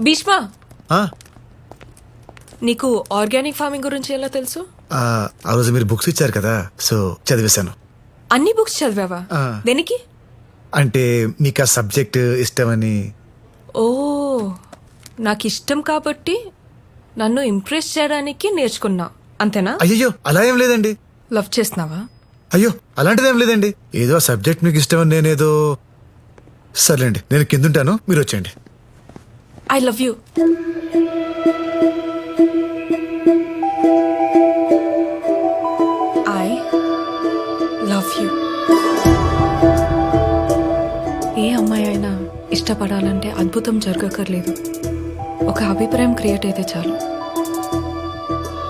భీష్మ, ఆ నీకు organic farming గురించి ఎలా తెలుసు? ఆ రోజు మీరు బుక్స్ ఇచ్చారు కదా, సో చదివేశాను. అన్ని బుక్స్ చదివావా? ఆ. దేనికి? అంటే మీకు ఆ సబ్జెక్ట్ ఇష్టమని. ఓ, నాకు ఇష్టం కాబట్టి నన్ను ఇంప్రెస్ చేయడానికి నేర్చుకున్నా, అంతేనా? అయ్యో అలా ఏం లేదండి. లవ్ చేస్తున్నావా? అయ్యో అలాంటిదేం లేదండి. ఏదో ఆ సబ్జెక్ట్ మీకు ఇష్టమని నేనేదో. సర్లేండి, నేను కిందుంటాను, మీరు వచ్చేయండి. I love you. I love you. ఏ అమ్మాయి అయినా ఇష్టపడాలంటే అద్భుతం జరగక్కర్లేదు, ఒక అభిప్రాయం క్రియేట్ అయితే చాలు.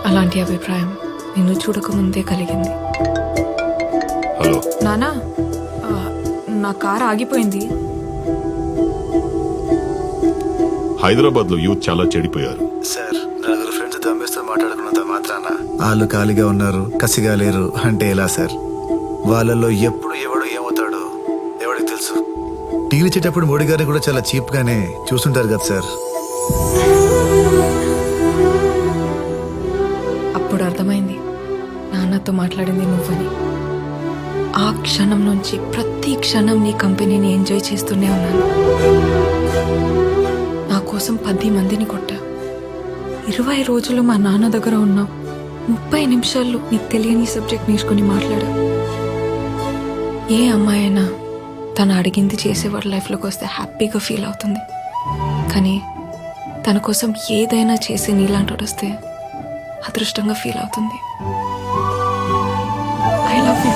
అలాంటి అభిప్రాయం నిన్ను చూడకముందే కలిగింది. హలో నానా, నా కార్ ఆగిపోయింది. హైదరాబాద్ లో యూత్ చాలా చెడిపోయారు. సార్, నలుగురు ఫ్రెండ్స్ దమ్మేస్తూ మాట్లాడుకున్నంత మాత్రాన వాళ్ళు ఖాళీగా ఉన్నారు, కసిగా లేరు అంటే ఎలా సార్? వాళ్ళల్లో ఎప్పుడు ఎవడు ఏమవుతాడో ఎవడికి తెలుసు. టీవీ ఇచ్చేటప్పుడు మోడీ గారిని కూడా చాలా చీప్ గానే చూస్తుంటారు కదా సార్. అప్పుడు అర్థమైంది నాన్నతో మాట్లాడింది నువ్వని. ఆ క్షణం నుంచి ప్రతి క్షణం నీ కంపెనీని ఎంజాయ్ చేస్తూనే ఉన్నాను. నా కోసం 10 మందిని కొట్టా. 20 రోజులు మా నాన్న దగ్గర ఉన్నావు. 30 నిమిషాల్లో నీకు తెలియని సబ్జెక్ట్ నేర్చుకుని మాట్లాడా. ఏ అమ్మాయి అయినా తను అడిగింది చేసేవాడి లైఫ్లోకి వస్తే హ్యాపీగా ఫీల్ అవుతుంది. కానీ తన కోసం ఏదైనా చేసి నీలాంటి వస్తే అదృష్టంగా ఫీల్ అవుతుంది. I love you.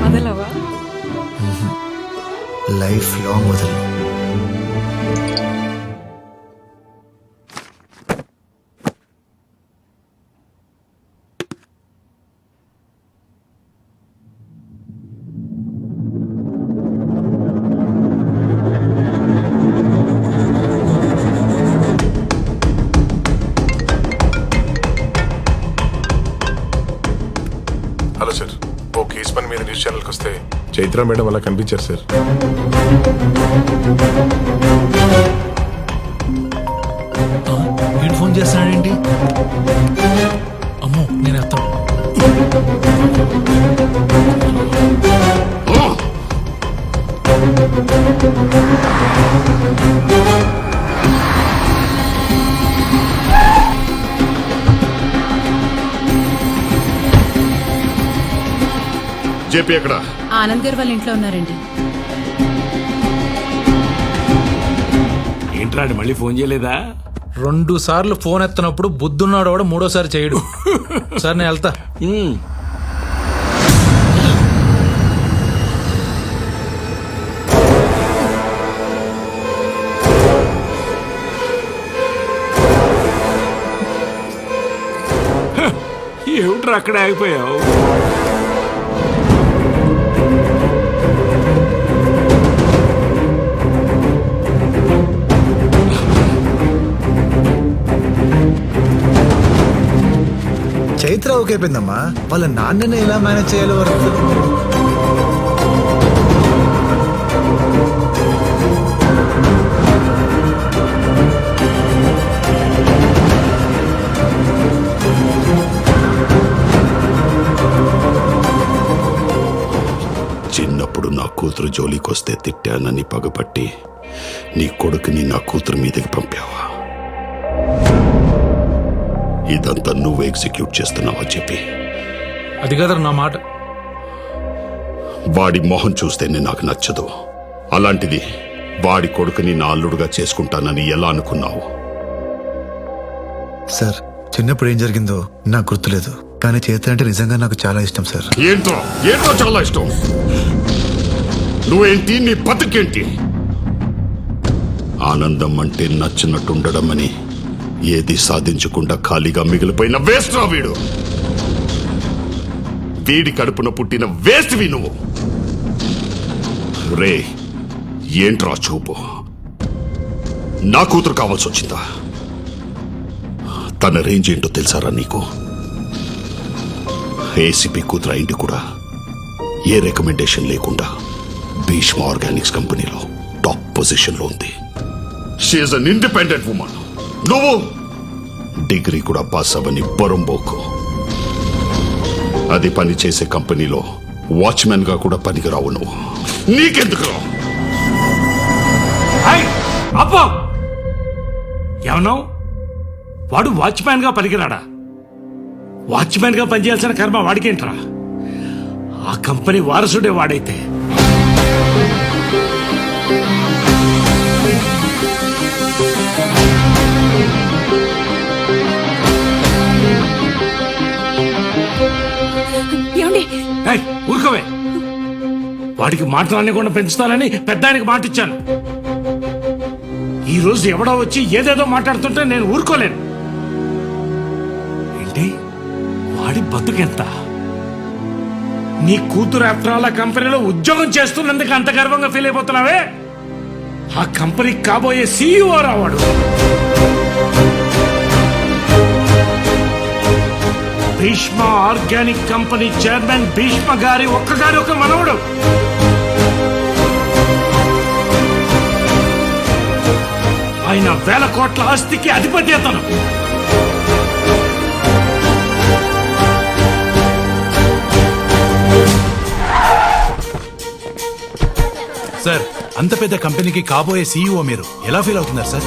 వదలవా? లైఫ్ లాంగ్ వదలు. హలో సార్, ఓ కేసు పని మీద న్యూస్ ఛానల్కి వస్తే చైత్ర మేడం అలా కనిపించారు సార్. నేను ఫోన్ చేస్తున్నాడేంటి? అమ్మో, నేను ఎత్తాను. జేపీ ఎక్కడ? ఆనంద్ గారు వాళ్ళ ఇంట్లో ఉన్నారండి. ఏంట్రాడు మళ్ళీ ఫోన్ చేయలేదా? 2 సార్లు ఫోన్ ఎత్తనప్పుడు బుద్ధున్నాడు వాడు, 3వసారి చేయడు. సార్ నేను వెళ్తా. ఏమిట్రా అక్కడ ఆగిపోయావు? చైత్ర ఓకే అయిపోయిందమ్మా, వాళ్ళ నాన్నని ఎలా మేనేజ్ చేయాలో వరకు. చిన్నప్పుడు నా కూతురు జోలికొస్తే తిట్టానని పగపట్టి నీ కొడుకుని నా కూతురు మీదకి పంపావా? ఇదంతా నువ్వు ఎగ్జిక్యూట్ చేస్తున్నావా చెప్పి? అది కదరా నా మాట. వాడి మొహం చూస్తేనే నాకు నచ్చదు. అలాంటిది వాడి కొడుకుని నా అల్లుడుగా చేసుకుంటానని ఎలా అనుకున్నావు? సార్, చిన్నప్పుడు ఏం జరిగిందో నాకు గుర్తులేదు, కానీ చైత్ర అంటే నిజంగా నాకు చాలా ఇష్టం సార్. ఏంటో ఏంటో చాలా ఇష్టం. నువ్వేంటి, నీ బతుకేంటి? ఆనందం అంటే నచ్చినట్టుండడం అని, ఏది సాధించకుండా ఖాళీగా మిగిలిపోయిన వేస్ట్ రా వీడు. వీడి కడుపున పుట్టిన వేస్ట్వి నువ్వు. రే ఏంట్రా చూపు? నా కూతురు కావాల్సి వచ్చిందా? తన రేంజ్ ఏంటో తెలుసారా నీకు? ఏసీపీ కూతురు అయింది కూడా ఏ రికమెండేషన్ లేకుండా భీష్మ ఆర్గానిక్స్ కంపెనీలో టాప్ పొజిషన్లో ఉంది. She's an independent woman. నువ్వు డిగ్రీ కూడా పాస్ అవ్వని బొరంబోకు. అది పని చేసే కంపెనీలో వాచ్మెన్ గా కూడా పనికిరావు నువ్వు. నీకెందుకు రావు? అబ్బో ఏమన్నావు? వాడు వాచ్మ్యాన్ గా పనికిరాడా? వాచ్మ్యాన్ గా పనిచేయాల్సిన కర్మ వాడికేంట్రా? ఆ కంపెనీ వారసుడే వాడైతే. ఏమండి ఏయ్, ఊరుకోవే. వాడికి మాట్లాడకుండా పెంచుతానని పెద్ద ఆయనకి మాటిచ్చాను. ఈ రోజు ఎవడో వచ్చి ఏదేదో మాట్లాడుతుంటే నేను ఊరుకోలేను. ఏంటి వాడి బతుకెంత? నీ కూతురు ఆఫ్టర్ ఆ కంపెనీలో ఉద్యోగం చేస్తున్నందుకు అంత గర్వంగా ఫీల్ అయిపోతున్నావే? ఆ కంపెనీకి కాబోయే సీఈఓ రావాడు. Bheeshma organic company chairman Bheeshma గారి ఒక్కగారి ఒక మనవడు. ఆయన 1000 కోట్ల ఆస్తికి అధిపతి అతను. సార్, అంత పెద్ద కంపెనీకి కాబోయే సీఈఓ మీరు ఎలా ఫీల్ అవుతున్నారు సార్?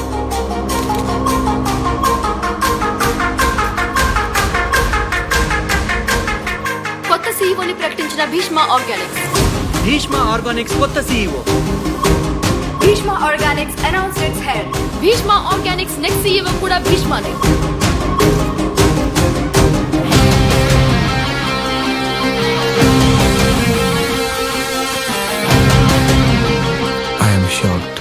కొత్త సీఈఓని ప్రకటించిన భీష్మ ఆర్గానిక్స్. భీష్మ ఆర్గానిక్స్ కొత్త CEO. Bhishma Organics announced its head. Bhishma Organics next CEO కూడా భీష్మనే. I'm shocked.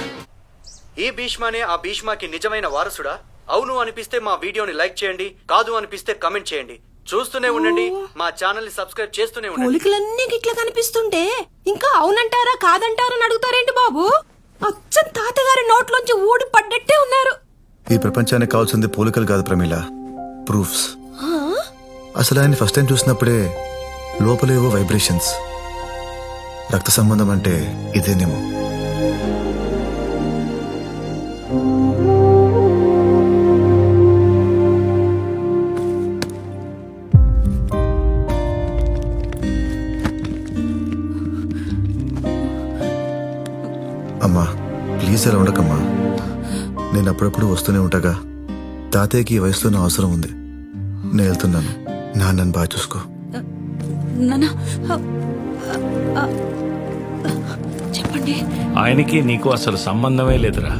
ఈ భీష్మనే ఆ భీష్మకి నిజమైన వారసుడా? అవును అనిపిస్తే మా వీడియోని లైక్ చేయండి, కాదు అనిపిస్తే కమెంట్ చేయండి. చూస్తూనే ఉండండి, మా ఛానల్ ని సబ్స్క్రైబ్ చేస్తూనే ఉండండి. పోలికలన్నీ గిట్లా కనిపిస్తుంటే ఇంకా అవునంటారా కాదంటారా అని అడుగుతారేంటి బాబు? అచ్చం తాతగారి నోట్లోంచి ఊడి పడ్డట్టే ఉన్నారు. ఈ ప్రపంచానికి కావాల్సింది పోలికలు కాదు ప్రమీల, ప్రూఫ్స్. అసలు ఆయన ఫస్ట్ టైం చూసినప్పుడే లోపలేవో వైబ్రేషన్స్. రక్త సంబంధం అంటే ఇదేనేమో. అమ్మా ప్లీజ్ అలా ఉండకమ్మా. నేను అప్పుడప్పుడు వస్తూనే ఉంటాగా. తాతయ్యకి ఈ వయసులో అవసరం ఉంది. నేను వెళ్తున్నాను. నాన్నని బాగా చూసుకో. నాన్న చెప్పండి. ఆయనకి నీకు అసలు సంబంధమే లేదురా.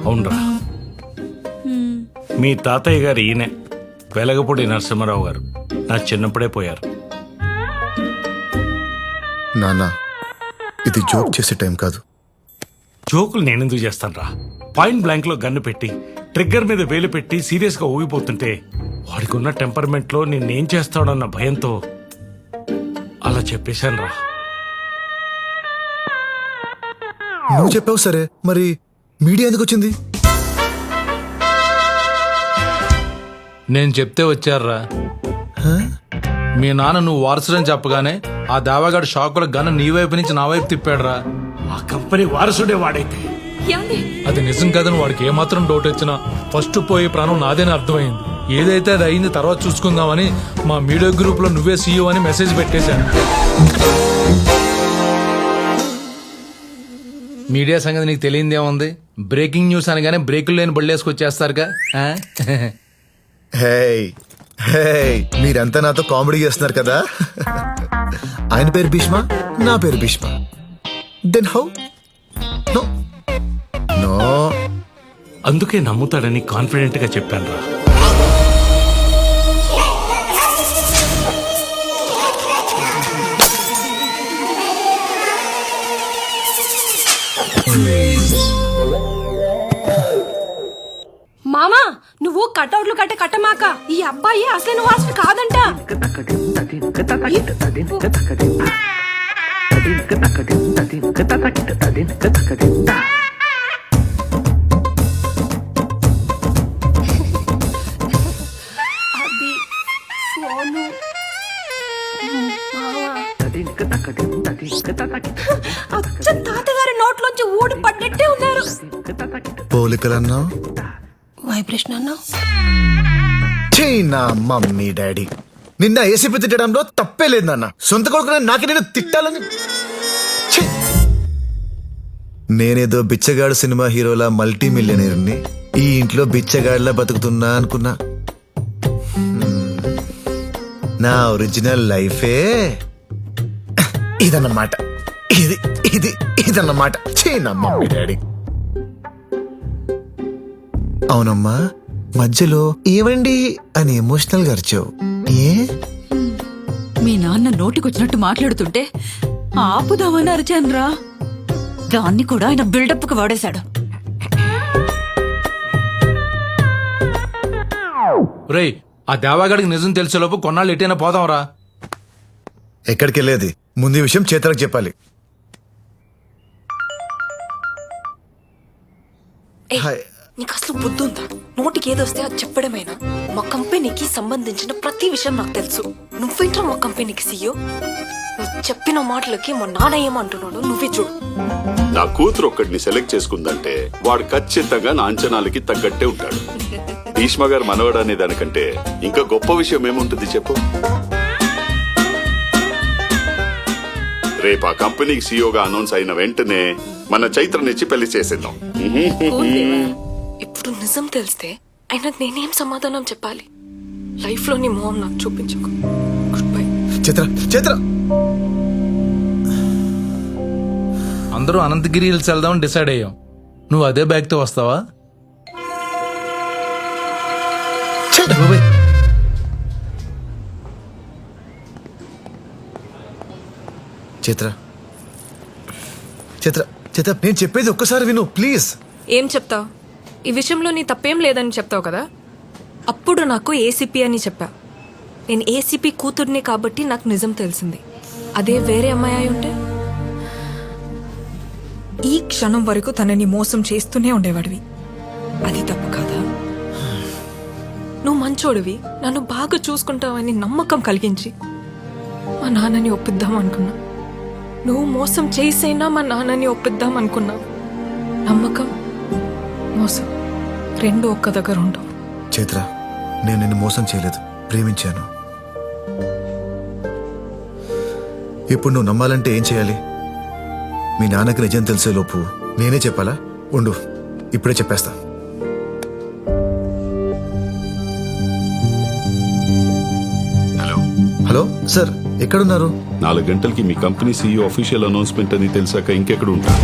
అవునరా, మీ తాతయ్య గారు ఈయనే, వెలగపూడి నరసింహారావు గారు. నా చిన్నప్పుడే పోయారు. నాన్న ఇది జోక్ చేసే టైం కాదు. జోకులు నేనెందుకు చేస్తాను రా? పాయింట్ బ్లాంక్ లో గన్ను పెట్టి ట్రిగ్గర్ మీద వేలు పెట్టి సీరియస్ గా ఊగిపోతుంటే వాడికి ఉన్న టెంపర్మెంట్ లో నేనేం చేస్తాడన్న భయంతో అలా చెప్పేశాను రా. నువ్వు చెప్పావు సరే, మరి మీడియా ఎందుకు వచ్చింది? నేను చెప్తే వచ్చారా? మీ నాన్న నువ్వు వారసుడని చెప్పగానే ఆ దావాగాడు షాకుల గన్న నీ వైపు నుంచి నా వైపు తిప్పాడురా. ఆ కంపెనీ వారసుడే వాడైతే ఏమండి అది నిజం కదని వాడికి ఏమాత్రం డౌట్ వచ్చినా ఫస్ట్ పోయే ప్రాణం నాదేని అర్థమైంది. ఏదైతే అది అయింది తర్వాత చూసుకుందామని మా మీడియా గ్రూప్ లో నువ్వే సీఈఓ అని మెసేజ్ పెట్టేశాను. మీడియా సంగతి నీకు తెలియదేముంది? బ్రేకింగ్ న్యూస్ అనగానే బ్రేకులు లేని బళ్ళేసుకొచ్చేస్తారుగా. హేయ్ హేయ్, మీరంతా నాతో కామెడీ చేస్తున్నారు కదా. ఆయన పేరు భీష్మ, నా పేరు Bhishma. Then how? No no. అందుకే నమ్ముతాడని కాన్ఫిడెంట్ గా చెప్పాను రా. మామా నువ్వు కటౌట్లు కట్టమాక. ఈ అబ్బాయి అసలు వాసన కాదంట. అది ఫోను అచ్చం తాతగారి నోట్లోంచి ఊడి పడ్డట్టే ఉన్నారు. పోలికలన్నావు వైబ్రేషన్ అన్నా ఛీ, నా మమ్మీ డాడీ నిన్న ఏసీపీ తిట్టడంలో తప్పే లేదు నాన్న. సొంత కొడుకునే నాకే నేను తిట్టాలని. ఛీ! నేనేదో బిచ్చగాడు సినిమా హీరోలా మల్టీ మిలియనీర్ని ఈ ఇంట్లో బిచ్చగాడిలా బతుకుతున్నా అనుకున్నా. నా ఒరిజినల్ లైఫే ఇదన్నమాట. ఇదన్నమాట. ఛీ, నా మమ్మీ డాడీ. అవునమ్మా, మధ్యలో ఏవండి అని ఎమోషనల్ గా అరిచావు. ఏ మీ నాన్న నోటికొచ్చినట్టు మాట్లాడుతుంటే ఆపుదామని అరిచానురా. దాన్ని కూడా ఆయన బిల్డప్ కు వాడేశాడు. రేయ్, ఆ దేవాగడికి నిజం తెలిసేలోపు కొన్నాళ్ళు ఎట్టైనా పోదాంరా. ఎక్కడికి వెళ్ళేది? ముందు ఈ విషయం చేతలకు చెప్పాలి. హాయ్. నీకు అసలు బుద్ధి ఉందా? నోటికి ఏదొస్తే అది చెప్పడమేనా? మా కంపెనీకి సంబంధించిన ప్రతి విషయం నాకు తెలుసు. నువ్వేంట్రా మా కంపెనీకి సీఈఓ? నువ్వు చెప్పిన మాటలకి మా నాన్న ఏమంటున్నాడు నువ్వే చూడు. నా కూతురు ఒక్కడిని సెలెక్ట్ చేసుకుందంటే వాడు ఖచ్చితంగా నా అంచనాలకి తగ్గట్టే ఉంటాడు. భీష్మ గారు మనవడు అనే దానికంటే ఇంకా గొప్ప విషయం ఏముంటుంది చెప్పు. రేపు ఆ కంపెనీకి సీఈఓగా అనౌన్స్ అయిన వెంటనే మన చైత్రనిచ్చి పెళ్లి చేసేద్దాం. ఇప్పుడు నిజం తెలిస్తే ఆయనకు నేనేం సమాధానం చెప్పాలి? లైఫ్ లో నీ మొహం నాకు చూపించకు. Good bye. చిత్ర అందరూ అనంతగిరి హిల్స్ వెళ్దామని డిసైడ్ అయ్యాం. నువ్వు అదే బ్యాగ్ తో వస్తావా? చిత్ర చిత్ర చిత్ర నేను చెప్పేది ఒక్కసారి విను ప్లీజ్. ఏం చెప్తావు? ఈ విషయంలో నీ తప్పేం లేదని చెప్తావు కదా. అప్పుడు నాకు ఏసీపీ అని చెప్పా. నేను ఏసీపీ కూతుర్ని కాబట్టి నాకు నిజం తెలిసింది. అదే వేరే అమ్మాయి అయి ఉంటే ఈ క్షణం వరకు తనని మోసం చేస్తూనే ఉండేవాడివి. అది తప్పు కాదా? నువ్వు మంచోడివి, నన్ను బాగా చూసుకుంటావని నమ్మకం కలిగించి మా నాన్నని ఒప్పిద్దాం అనుకున్నా. నువ్వు మోసం చేసైనా మా నాన్నని ఒప్పిద్దాం అనుకున్నా. నమ్మకం, మోసం రెండు ఒక్క దగ్గర ఉండవు. చైత్ర, నేను నిన్ను మోసం చేయలేదు, ప్రేమించాను. ఇప్పుడు నువ్వు నమ్మాలంటే ఏం చేయాలి? మీ నాన్నకి నిజం తెలిసే లోపు నేనే చెప్పాలా? ఉండు, ఇప్పుడే చెప్పేస్తా. హలో హలో సార్, ఎక్కడున్నారు? 4 గంటలకి మీ కంపెనీ సీఈఓ అఫీషియల్ అనౌన్స్మెంట్ అని తెలిసాక ఇంకెక్కడ ఉంటారు?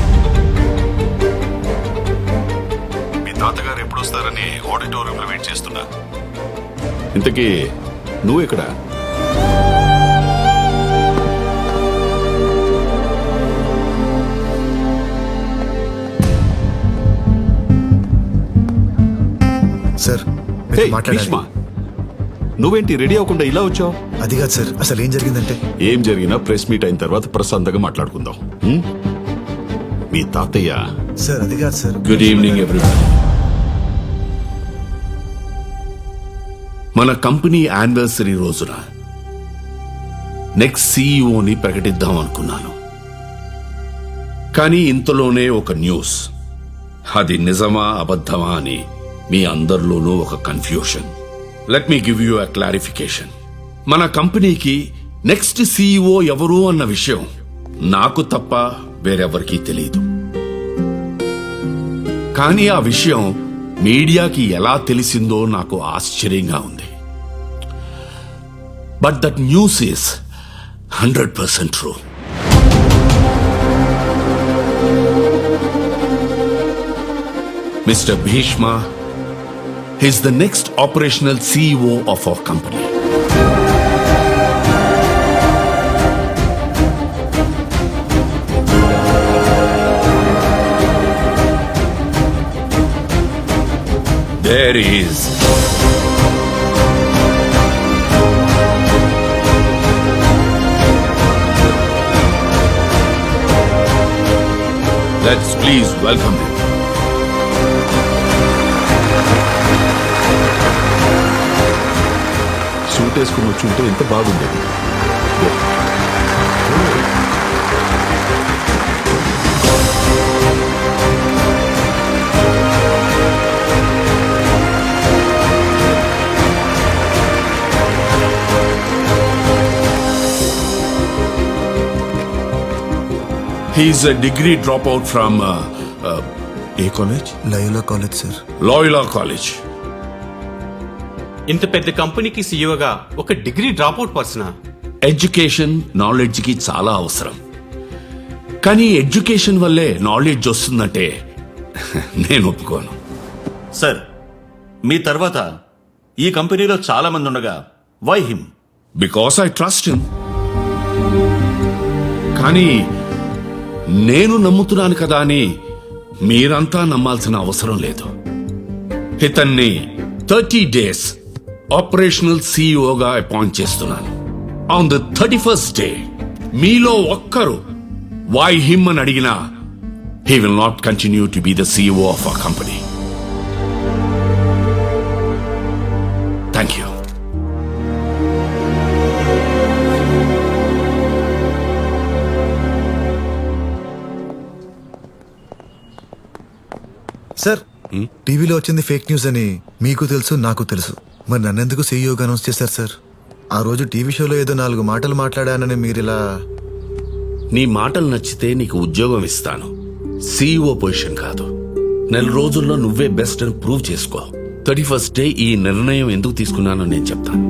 మీ తాతగారు ఎప్పుడు వస్తారని ఆడిటోరియంలో వెయిట్ చేస్తున్నా. ఇంతకీ నువ్వెక్కడా? సార్ హే, మాట్లాడాలి. భీష్మ, నువ్వేంటి రెడీ అవ్వకుండా ఇలా వచ్చావు? అది కాదు సార్, అసలు ఏం జరిగిందంటే ఏం జరిగినా ప్రెస్ మీట్ అయిన తర్వాత ప్రశాంతంగా మాట్లాడుకుందాం. మీ తాతయ్య. సార్ అది కాదు సార్. Good evening everyone. మన కంపెనీ యానివర్సరీ రోజున నెక్స్ట్ సీఈఓని ప్రకటిద్దాం అనుకున్నాను. కానీ ఇంతలోనే ఒక న్యూస్. అది నిజమా అబద్ధమా అని మీ అందరిలోనూ ఒక confusion. Let me give you a clarification. మన కంపెనీకి నెక్స్ట్ సీఈఓ ఎవరు అన్న విషయం నాకు తప్ప వేరెవరికీ తెలియదు. కానీ ఆ విషయం మీడియాకి ఎలా తెలిసిందో నాకు ఆశ్చర్యంగా ఉంది. But that news is 100% true. Mr. Bhishma is the next operational CEO of our company. There is let's please welcome him. Suit వేసుకుని వచ్చి ఉంటే ఎంత బాగుండేది. He's a degree dropout from A college? Loyola college sir. Loyola College. ఇంత పెద్ద కంపెనీకి సీఈఓగా ఒక degree dropout పర్సనా? Education నాలెడ్జ్కి చాలా అవసరం, కానీ ఎడ్యుకేషన్ వల్లే నాలెడ్జ్ వస్తుందంటే నేను ఒప్పుకోను. సార్, మీ తర్వాత ఈ కంపెనీలో చాలా మంది ఉండగా why him? Because I trust him. కానీ నేను నమ్ముతున్నాను కదా అని మీరంతా నమ్మాల్సిన అవసరం లేదు. ఇతన్ని 30 days ఆపరేషనల్ సిఇఓగా అపాయింట్ చేస్తున్నాను. ఆన్ ద 31st day మీలో ఒక్కరు వై హిమ్ అని అడిగినా he will not continue to be the CEO of our company. Thank you. Sir, టీవీలో వచ్చింది ఫేక్ న్యూస్ అని మీకు తెలుసు, నాకు తెలుసు. మరి నన్నెందుకు సీఈఓగా అనౌన్స్ చేశారు సార్? ఆ రోజు టీవీ షోలో ఏదో 4 మాటలు మాట్లాడానని మీరిలా. నీ మాటలు నచ్చితే నీకు ఉద్యోగం ఇస్తాను, సిఇఓ పొజిషన్ కాదు. 4 రోజుల్లో నువ్వే బెస్ట్ అని ప్రూవ్ చేసుకో. 31st day ఈ నిర్ణయం ఎందుకు తీసుకున్నానో నేను చెప్తాను.